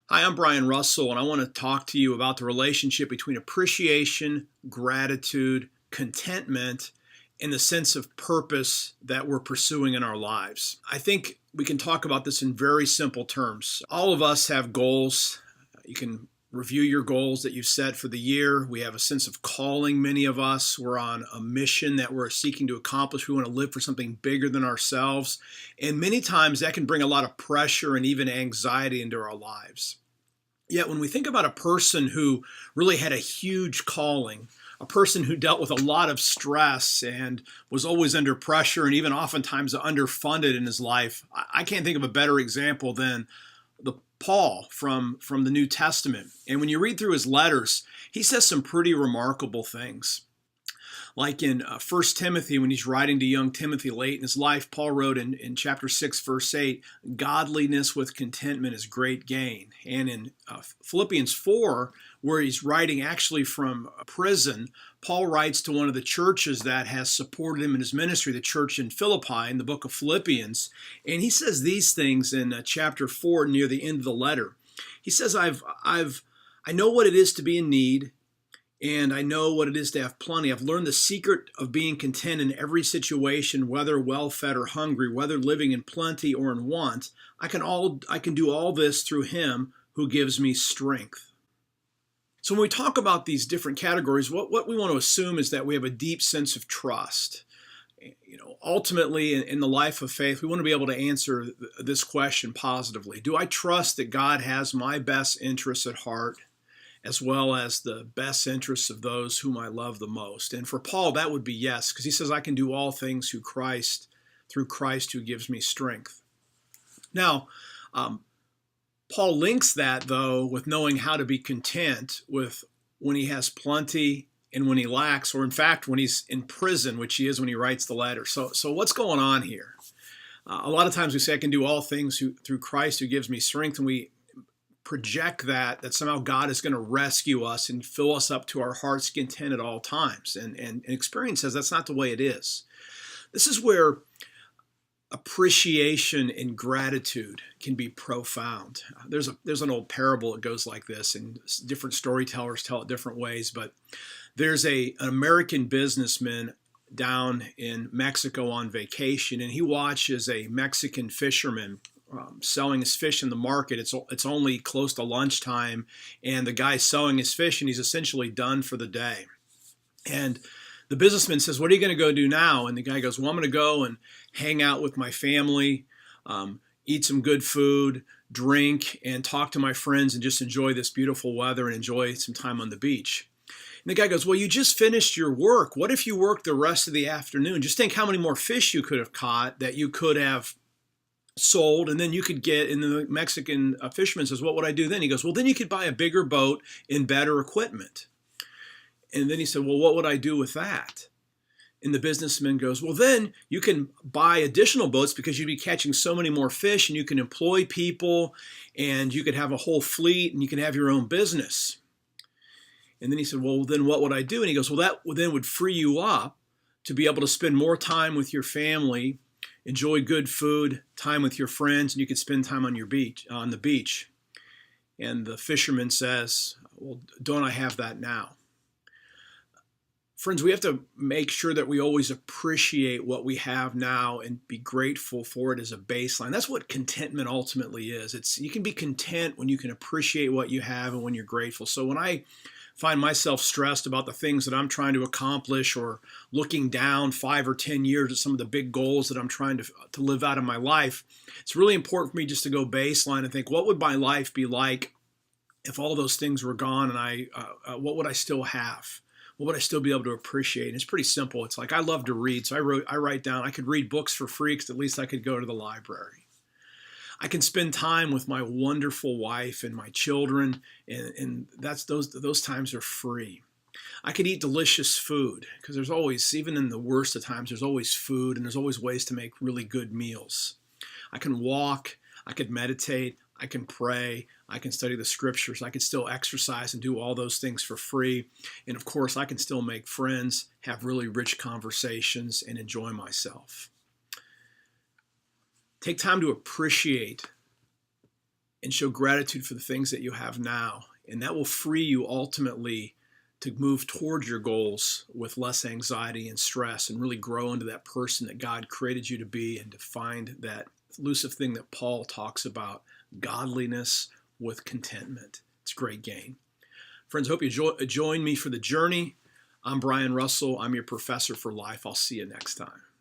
Hi, I'm Brian Russell, and I want to talk to you about the relationship between appreciation, gratitude, contentment, and the sense of purpose that we're pursuing in our lives. I think we can talk about this in very simple terms. All of us have goals. You can review your goals that you've set for the year. We have a sense of calling, many of us. We're on a mission that we're seeking to accomplish. We want to live for something bigger than ourselves. And many times that can bring a lot of pressure and even anxiety into our lives. Yet when we think about a person who really had a huge calling, a person who dealt with a lot of stress and was always under pressure and even oftentimes underfunded in his life, I can't think of a better example than the Paul from the New Testament. And when you read through his letters, he says some pretty remarkable things. Like in 1 Timothy, when he's writing to young Timothy late in his life, Paul wrote in chapter 6, verse 8, godliness with contentment is great gain. And in Philippians 4, where he's writing actually from prison, Paul writes to one of the churches that has supported him in his ministry, the church in Philippi, in the book of Philippians. And he says these things in chapter 4 near the end of the letter. He says, I know what it is to be in need, and I know what it is to have plenty. I've learned the secret of being content in every situation, whether well-fed or hungry, whether living in plenty or in want. I can do all this through him who gives me strength. So when we talk about these different categories, what we want to assume is that we have a deep sense of trust. Ultimately, in the life of faith, we want to be able to answer this question positively. Do I trust that God has my best interests at heart, as well as the best interests of those whom I love the most? And for Paul, that would be yes, because he says, I can do all things through Christ who gives me strength. Now, Paul links that, though, with knowing how to be content with when he has plenty and when he lacks, or in fact, when he's in prison, which he is when he writes the letter. So what's going on here? A lot of times we say, I can do all things through Christ who gives me strength, and we project that somehow God is going to rescue us and fill us up to our heart's content at all times. And experience says that's not the way it is. This is where appreciation and gratitude can be profound. There's an old parable that goes like this, and different storytellers tell it different ways, but there's an American businessman down in Mexico on vacation, and he watches a Mexican fisherman selling his fish in the market. It's only close to lunchtime, and the guy's selling his fish, and he's essentially done for the day. And the businessman says, what are you going to go do now? And the guy goes, well, I'm going to go and hang out with my family, eat some good food, drink, and talk to my friends and just enjoy this beautiful weather and enjoy some time on the beach. And the guy goes, well, you just finished your work. What if you worked the rest of the afternoon? Just think how many more fish you could have caught that you could have sold, and then you could get, and the Mexican fisherman says, what would I do then? He goes, well, then you could buy a bigger boat and better equipment. And then he said, well, what would I do with that? And the businessman goes, well, then you can buy additional boats because you'd be catching so many more fish, and you can employ people, and you could have a whole fleet, and you can have your own business. And then he said, well, then what would I do? And he goes, well, that then would free you up to be able to spend more time with your family, enjoy good food, time with your friends, and you could spend time on the beach. And the fisherman says, well, don't I have that now? Friends, we have to make sure that we always appreciate what we have now and be grateful for it as a baseline. That's what contentment ultimately is. You can be content when you can appreciate what you have and when you're grateful. So when I find myself stressed about the things that I'm trying to accomplish, or looking down 5 or 10 years at some of the big goals that I'm trying to live out in my life, it's really important for me just to go baseline and think, what would my life be like if all those things were gone, and what would I still have? What would I still be able to appreciate? And it's pretty simple. It's like, I love to read, so I write down, I could read books for free because at least I could go to the library. I can spend time with my wonderful wife and my children, and those times are free. I could eat delicious food because there's always, even in the worst of times, there's always food, and there's always ways to make really good meals. I can walk, I could meditate, I can pray, I can study the scriptures, I can still exercise and do all those things for free. And of course, I can still make friends, have really rich conversations, and enjoy myself. Take time to appreciate and show gratitude for the things that you have now. And that will free you ultimately to move towards your goals with less anxiety and stress and really grow into that person that God created you to be, and to find that elusive thing that Paul talks about, godliness with contentment. It's great gain. Friends, hope you join me for the journey. I'm Brian Russell. I'm your professor for life. I'll see you next time.